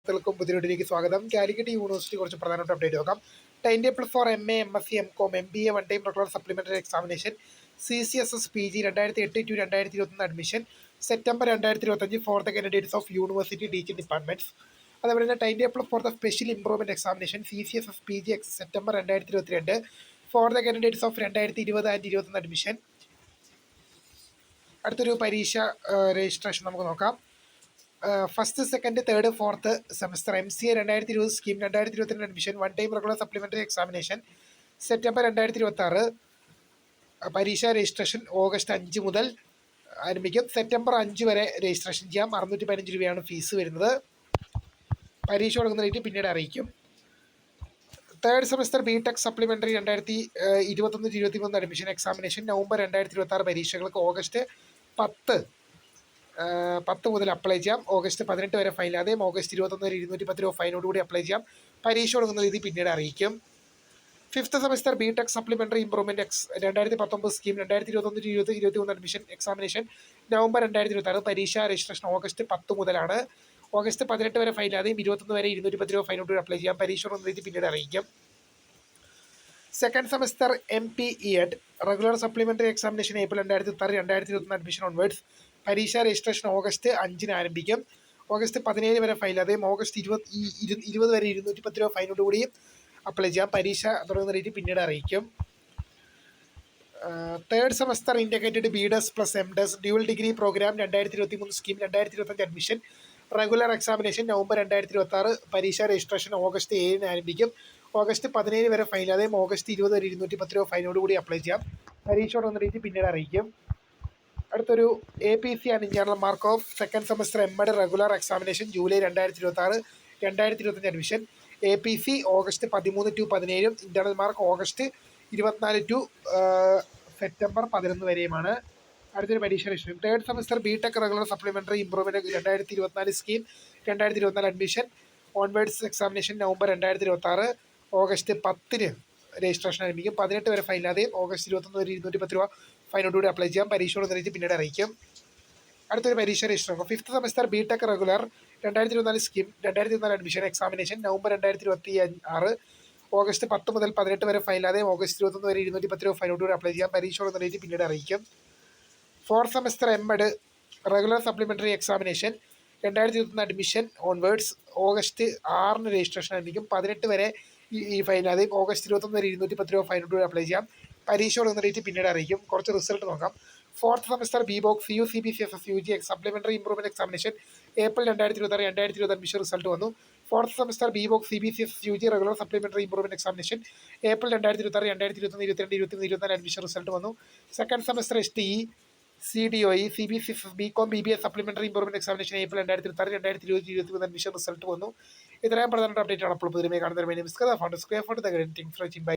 സുഹൃത്തുക്കൾക്കും പുതിയൊരു സ്വാഗതം. കാലിക്കറ്റ് യൂണിവേഴ്സിറ്റി കുറച്ച് പ്രധാനപ്പെട്ട അപ്ഡേറ്റ് നോക്കാം. Time table for MA, MSc, MCOM, MBA one time regular supplementary examination CCSS PG 2008 to 2021 admission September 2025 for the candidates of university teaching departments. അതേപോലെ തന്നെ time table for the special improvement examination CCSS PG September 2022 for the candidates of 2020 and 2021 admission. അടുത്തൊരു പരീക്ഷ registration നമുക്ക് നോക്കാം. First, second, third, fourth semester MCA 2020 scheme 2022 admission one time regular supplementary examination September 2026. പരീക്ഷ registration August 5 മുതൽ ആരംഭിക്കും. September 5 വരെ registration ചെയ്യാം. 615 രൂപയാണ് ഫീസ് വരുന്നത്. പരീക്ഷ തുടങ്ങുന്ന ഡേറ്റ് പിന്നീട് അറിയിക്കും. Third semester BTech supplementary 2021-23 admission examination November 2026. പരീക്ഷകൾക്ക് ഓഗസ്റ്റ് 10 മുതൽ അപ്ലൈ ചെയ്യാം. ഓഗസ്റ്റ് 18 വരെ ഫൈൻ ആദ്യം. ഓഗസ്റ്റ് 21 വരെ 210 രൂപ ഫൈനോടുകൂടി അപ്ലൈ ചെയ്യാം. പരീക്ഷ തുടങ്ങുന്ന രീതി പിന്നീട് അറിയിക്കും. Fifth semester BTech supplementary improvement 2019 scheme 2021-23 admission examination November 2026. പരീക്ഷ രജിസ്ട്രേഷൻ ഓഗസ്റ്റ് 10 മുതലാണ്. ഓഗസ്റ്റ് 18 വരെ ഫൈൻ ആദ്യം. 21 വരെ 210 രൂപ ഫൈനോടുകൂടി അപ്ലൈ ചെയ്യാം. പരീക്ഷ തുടങ്ങുന്ന രീതി പിന്നീട് അറിയിക്കും. Second semester MPEd regular supplementary examination April 2026 2021 admission onwards. പരീക്ഷ രജിസ്ട്രേഷൻ ഓഗസ്റ്റ് 5 ആരംഭിക്കും. ഓഗസ്റ്റ് 17 വരെ ഫൈൻ ആദ്യം. ഓഗസ്റ്റ് 20 വരെ 210 രൂപ ഫൈനോടുകൂടി അപ്ലൈ ചെയ്യാം. പരീക്ഷ തുടങ്ങുന്ന രീതി പിന്നീട് അറിയിക്കും. Third semester integrated BDes plus MDes dual degree programme 2023 scheme 2025 admission regular examination November 2026. പരീക്ഷ രജിസ്ട്രേഷൻ ഓഗസ്റ്റ് 7 ആരംഭിക്കും. ഓഗസ്റ്റ് 17 വരെ ഫൈൻ ആദ്യം. ഓഗസ്റ്റ് 20 വരെ 210 രൂപ ഫൈനോടുകൂടി അപ്ലൈ ചെയ്യാം. പരീക്ഷ തുടങ്ങുന്ന രീതി പിന്നീട് അറിയിക്കും. അടുത്തൊരു APC and internal mark of second semester MD regular examination July 2026 2025 admission. APC August 13 to 17. Internal mark August 24 to September 11 വരെയുമാണ്. അടുത്തൊരു പരീക്ഷ registration third semester BTech regular supplementary improvement 2024 scheme 2024 admission onwards examination November 2026. August 10 registration ആരംഭിക്കും. 18 വരെ fine ആദ്യം. August 21 വരെ 210 രൂപ ഫൈനോടുകൂടി apply ചെയ്യാം. പരീക്ഷയോട് നിറച്ച് പിന്നീട് അറിയിക്കും. അടുത്തൊരു പരീക്ഷ രജിസ്റ്റർ നോക്കാം. Fifth semester BTech regular 2024 scheme 2024 admission examination November 2026. August 10 മുതൽ 18 വരെ ഫൈൻ ആദ്യം. ഓഗസ്റ്റ് 21 വരെ 210 രൂപ ഫൈനോടുകൂടി അപ്ലൈ ചെയ്യാം. പരീക്ഷയോട് നിറച്ച് പിന്നീട് അറിയിക്കും. Fourth semester MD regular supplementary examination 2021 admission onwards August 6 registration ആരംഭിക്കും. 18 വരെ ഈ ഫൈൻ ആദ്യം. ഓഗസ്റ്റ് 21 വരെ 210 രൂപ ഫൈനോടുകൂടി അപ്ലൈ ചെയ്യാം. പരീക്ഷ തുടങ്ങുന്ന ഡേറ്റ് പിന്നീട് അറിയിക്കും. കുറച്ച് റിസൾട്ട് നോക്കാം. Fourth semester BBOC CU CBCSS UG supplementary improvement examination April 2026 2020 admission result വന്നു. Fourth semester BBOC CBCSS UG regular supplementary improvement examination April 2026 2021 2022 2023 2024 admission result വന്നു. Second semester STE CDOE CBCSS BCom BBA supplementary improvement examination April 2026 2020 2023 admission result വന്നു. ഇത്രയും പ്രധാനപ്പെട്ട update ആണ് അപ്പോൾ പുതിയ കാണുന്ന.